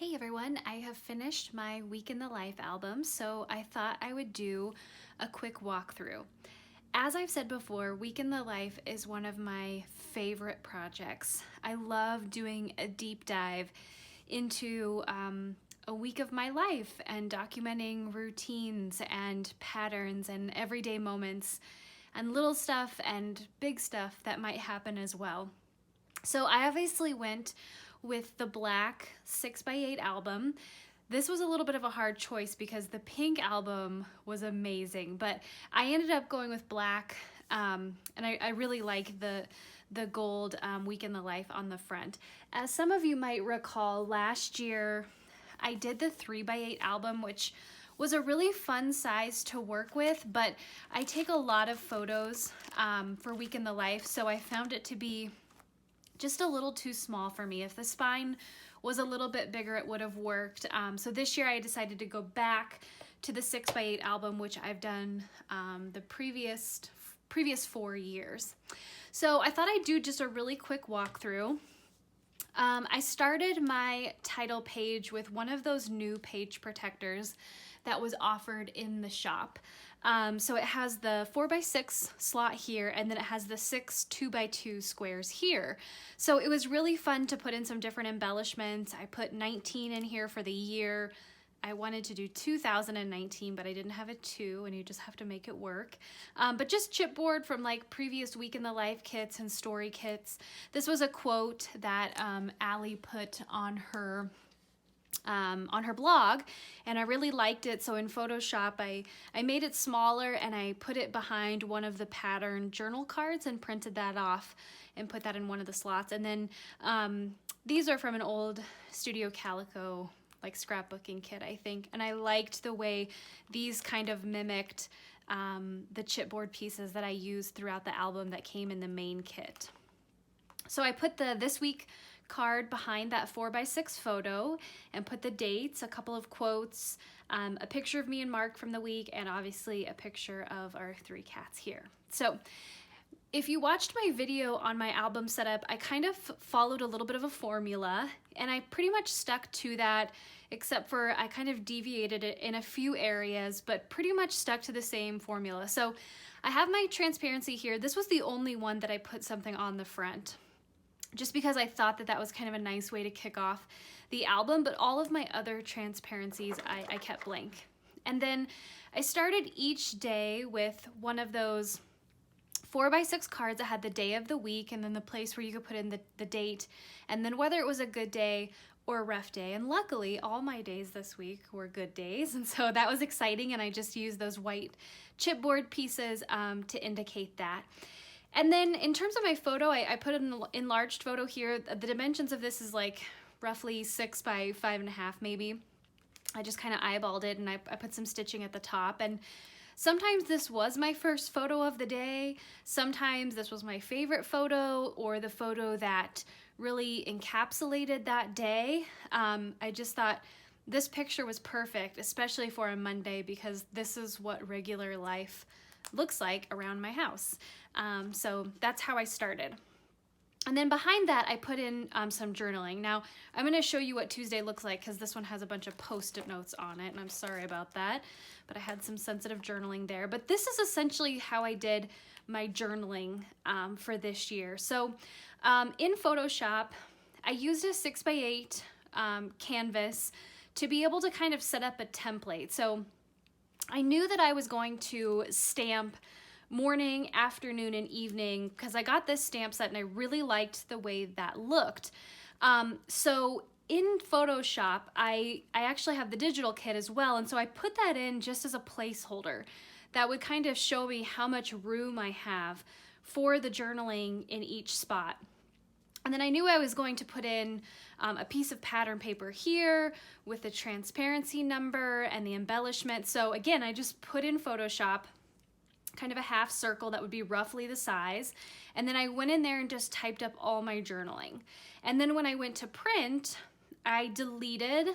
Hey everyone, I have finished my Week in the Life album, so I thought I would do a quick walkthrough. As I've said before, Week in the Life is one of my favorite projects. I love doing a deep dive into a week of my life and documenting routines and patterns and everyday moments and little stuff and big stuff that might happen as well. So I obviously went with the black 6x8 album. This was a little bit of a hard choice because the pink album was amazing, but I ended up going with black, and I really like the gold Week in the Life on the front. As some of you might recall, last year I did the 3x8 album, which was a really fun size to work with, but I take a lot of photos for Week in the Life, so I found it to be just a little too small for me. If the spine was a little bit bigger, it would have worked. So this year I decided to go back to the 6x8 album, which I've done the previous 4 years. So I thought I'd do just a really quick walkthrough. I started my title page with one of those new page protectors that was offered in the shop. So it has the 4x6 slot here, and then it has the 6 2x2 squares here. So it was really fun to put in some different embellishments. I put 19 in here for the year. I wanted to do 2019, but I didn't have a 2, and you just have to make it work. But just chipboard from like previous Week in the Life kits and story kits. This was a quote that Allie put on her blog, and I really liked it. So in Photoshop, I made it smaller and I put it behind one of the pattern journal cards and printed that off and put that in one of the slots. And then these are from an old Studio Calico like scrapbooking kit, I think. And I liked the way these kind of mimicked the chipboard pieces that I used throughout the album that came in the main kit. So I put the This Week card behind that 4x6 photo and put the dates, a couple of quotes, a picture of me and Mark from the week, and obviously a picture of our 3 cats here. So if you watched my video on my album setup, I kind of followed a little bit of a formula, and I pretty much stuck to that, except for I kind of deviated it in a few areas, but pretty much stuck to the same formula. So I have my transparency here. This was the only one that I put something on the front, just because I thought that that was kind of a nice way to kick off the album, but all of my other transparencies I kept blank. And then I started each day with one of those 4x6 cards that had the day of the week and then the place where you could put in the date, and then whether it was a good day or a rough day. And luckily, all my days this week were good days, and so that was exciting, and I just used those white chipboard pieces to indicate that. And then in terms of my photo, I put an enlarged photo here. The dimensions of this is like roughly 6 by 5.5 maybe. I just kind of eyeballed it, and I put some stitching at the top. And sometimes this was my first photo of the day. Sometimes this was my favorite photo or the photo that really encapsulated that day. I just thought this picture was perfect, especially for a Monday, because this is what regular life looks like around my house. So that's how I started. And then behind that, I put in some journaling. Now, I'm going to show you what Tuesday looks like because this one has a bunch of Post-it notes on it, and I'm sorry about that, but I had some sensitive journaling there. But this is essentially how I did my journaling for this year. So in Photoshop, I used a 6x8 canvas to be able to kind of set up a template. So I knew that I was going to stamp morning, afternoon, and evening because I got this stamp set and I really liked the way that looked. So in Photoshop, I actually have the digital kit as well, and so I put that in just as a placeholder that would kind of show me how much room I have for the journaling in each spot. And then I knew I was going to put in a piece of pattern paper here with the transparency number and the embellishment. So again, I just put in Photoshop kind of a half circle that would be roughly the size. And then I went in there and just typed up all my journaling. And then when I went to print, I deleted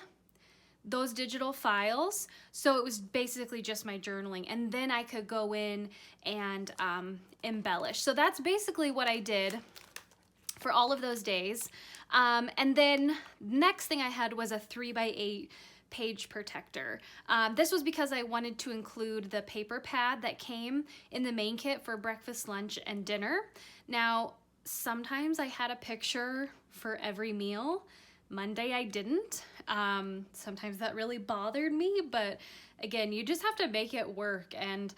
those digital files. So it was basically just my journaling. And then I could go in and embellish. So that's basically what I did for all of those days. And then next thing I had was a 3x8 page protector. This was because I wanted to include the paper pad that came in the main kit for breakfast, lunch, and dinner. Now, sometimes I had a picture for every meal. Monday I didn't. Sometimes that really bothered me, but again, you just have to make it work, and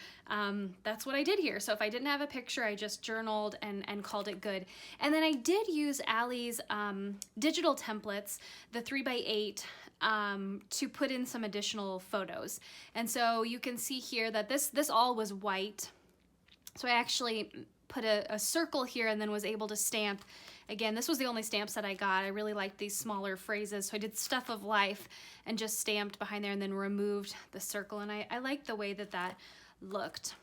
that's what I did here. So if I didn't have a picture, I just journaled and called it good. And then I did use Allie's digital templates, the 3x8, to put in some additional photos. And so you can see here that this all was white. So I actually put a circle here and then was able to stamp. Again, this was the only stamps that I got. I really liked these smaller phrases, so I did Stuff of Life and just stamped behind there and then removed the circle, and I liked the way that that looked.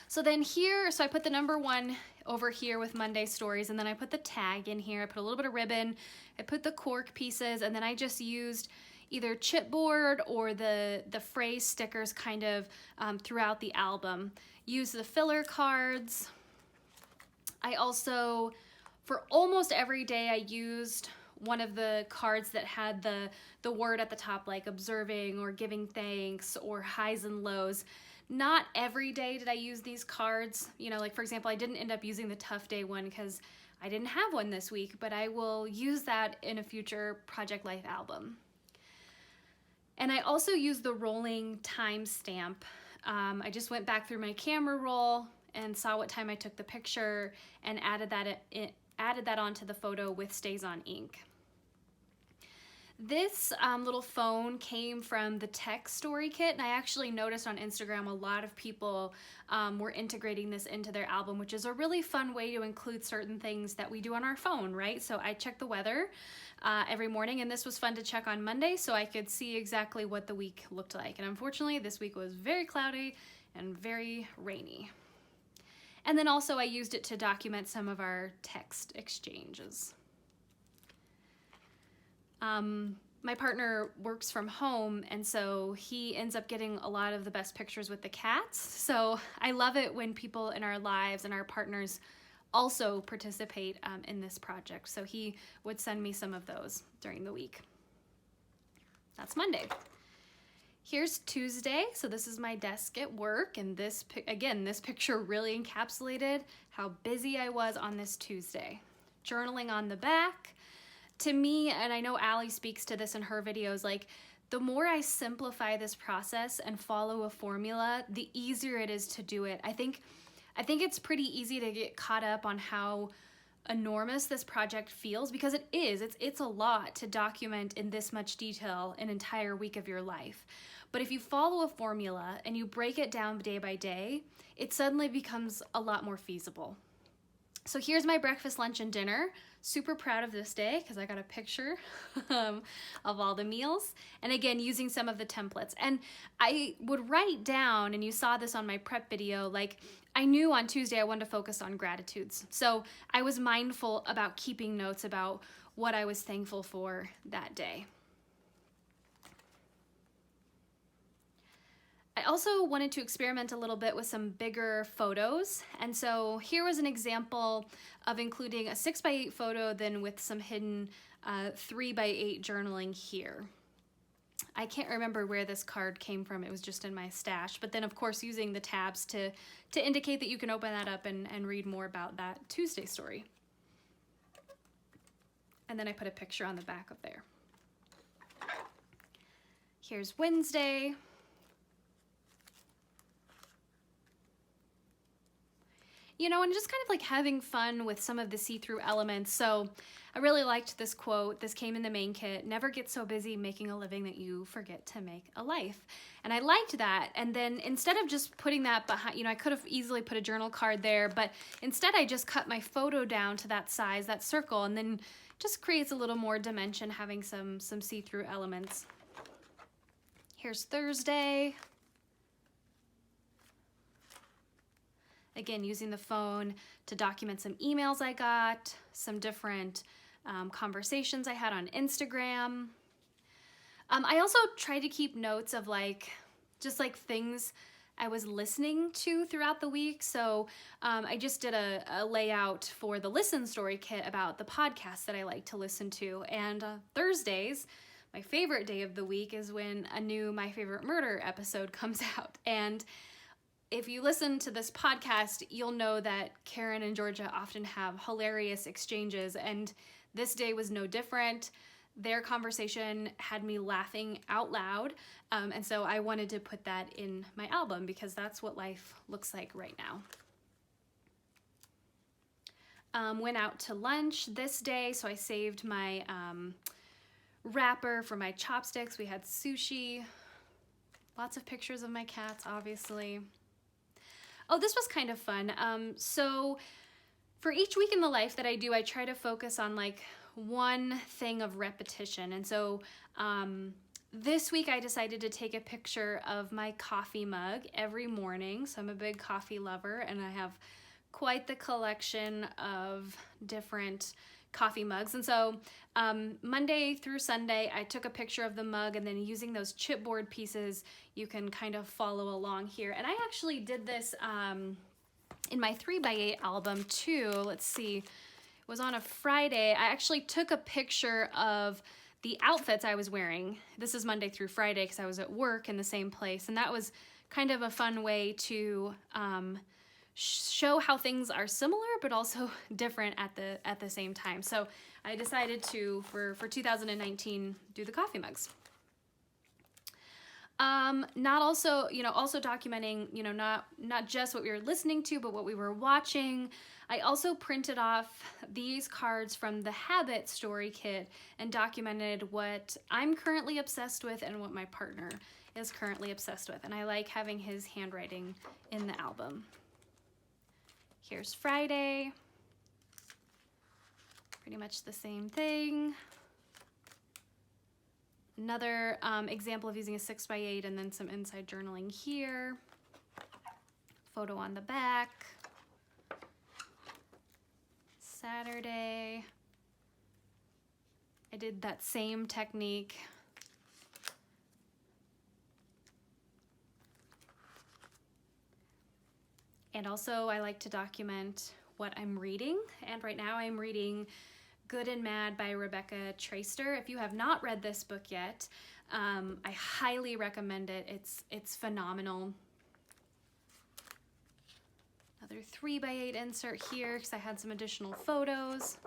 So then here, so I put the number 1 over here with Monday Stories, and then I put the tag in here. I put a little bit of ribbon, I put the cork pieces, and then I just used either chipboard or the phrase stickers kind of throughout the album. Use the filler cards. I also, for almost every day, I used one of the cards that had the word at the top, like observing or giving thanks or highs and lows. Not every day did I use these cards. You know, like for example, I didn't end up using the Tough Day one because I didn't have one this week, but I will use that in a future Project Life album. And I also used the rolling time stamp. I just went back through my camera roll and saw what time I took the picture and added that onto the photo with StazOn ink. This little phone came from the Tech Story Kit, and I actually noticed on Instagram a lot of people were integrating this into their album, which is a really fun way to include certain things that we do on our phone, right? So I check the weather every morning, and this was fun to check on Monday so I could see exactly what the week looked like. And unfortunately, this week was very cloudy and very rainy. And then also I used it to document some of our text exchanges. My partner works from home, and so he ends up getting a lot of the best pictures with the cats. So I love it when people in our lives and our partners also participate in this project. So he would send me some of those during the week. That's Monday. Here's Tuesday. So this is my desk at work, and this picture really encapsulated how busy I was on this Tuesday. Journaling on the back. To me, and I know Allie speaks to this in her videos, like the more I simplify this process and follow a formula, the easier it is to do it. I think it's pretty easy to get caught up on how enormous this project feels, because it is. It's a lot to document in this much detail an entire week of your life. But if you follow a formula and you break it down day by day, it suddenly becomes a lot more feasible. So here's my breakfast, lunch, and dinner. Super proud of this day because I got a picture of all the meals. And again, using some of the templates. And I would write down, and you saw this on my prep video, like I knew on Tuesday I wanted to focus on gratitudes. So I was mindful about keeping notes about what I was thankful for that day. I also wanted to experiment a little bit with some bigger photos, and so here was an example of including a 6x8 photo, then with some hidden 3x8 journaling here. I can't remember where this card came from, it was just in my stash, but then of course using the tabs to indicate that you can open that up and read more about that Tuesday story. And then I put a picture on the back of there. Here's Wednesday. You know, and just kind of like having fun with some of the see-through elements. So I really liked this quote. This came in the main kit. Never get so busy making a living that you forget to make a life. And I liked that. And then instead of just putting that behind, you know, I could have easily put a journal card there, but instead I just cut my photo down to that size, that circle, and then just creates a little more dimension having some see-through elements. Here's Thursday. Again, using the phone to document some emails I got, some different conversations I had on Instagram. I also try to keep notes of just like things I was listening to throughout the week. So I just did a layout for the Listen Story Kit about the podcasts that I like to listen to. And Thursdays, my favorite day of the week, is when a new My Favorite Murder episode comes out. And if you listen to this podcast, you'll know that Karen and Georgia often have hilarious exchanges, and this day was no different. Their conversation had me laughing out loud, and so I wanted to put that in my album because that's what life looks like right now. Went out to lunch this day, so I saved my wrapper for my chopsticks. We had sushi, lots of pictures of my cats, obviously. Oh, this was kind of fun. So for each week in the life that I do, I try to focus on like one thing of repetition. And so this week I decided to take a picture of my coffee mug every morning. So I'm a big coffee lover, and I have quite the collection of different coffee mugs. And so Monday through Sunday, I took a picture of the mug, and then using those chipboard pieces, you can kind of follow along here. And I actually did this in my 3x8 album too. Let's see, it was on a Friday. I actually took a picture of the outfits I was wearing. This is Monday through Friday because I was at work in the same place. And that was kind of a fun way to show how things are similar but also different at the same time. So I decided to, for 2019, do the coffee mugs. Also documenting, not just what we were listening to, but what we were watching. I also printed off these cards from the Habit Story Kit and documented what I'm currently obsessed with and what my partner is currently obsessed with. And I like having his handwriting in the album. Here's Friday. Pretty much the same thing. Another example of using a 6x8 and then some inside journaling here. Photo on the back. Saturday. I did that same technique. And also I like to document what I'm reading. And right now I'm reading Good and Mad by Rebecca Traister. If you have not read this book yet, I highly recommend it. It's phenomenal. Another 3x8 insert here because I had some additional photos.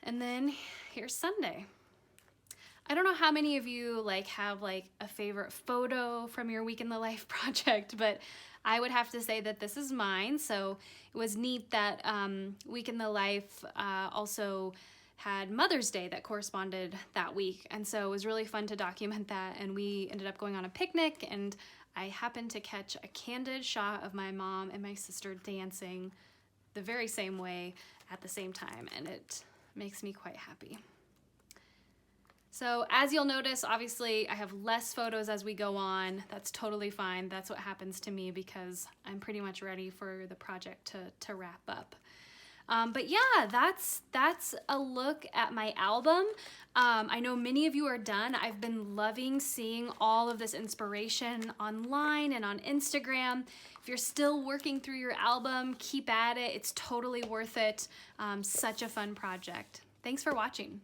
And then here's Sunday. I don't know how many of you have a favorite photo from your Week in the Life project, but I would have to say that this is mine. So it was neat that Week in the Life also had Mother's Day that corresponded that week. And so it was really fun to document that. And we ended up going on a picnic, and I happened to catch a candid shot of my mom and my sister dancing the very same way at the same time. And it makes me quite happy. So as you'll notice, obviously I have less photos as we go on. That's totally fine. That's what happens to me because I'm pretty much ready for the project to wrap up. But yeah, that's a look at my album. I know many of you are done. I've been loving seeing all of this inspiration online and on Instagram. If you're still working through your album, keep at it. It's totally worth it. Such a fun project. Thanks for watching.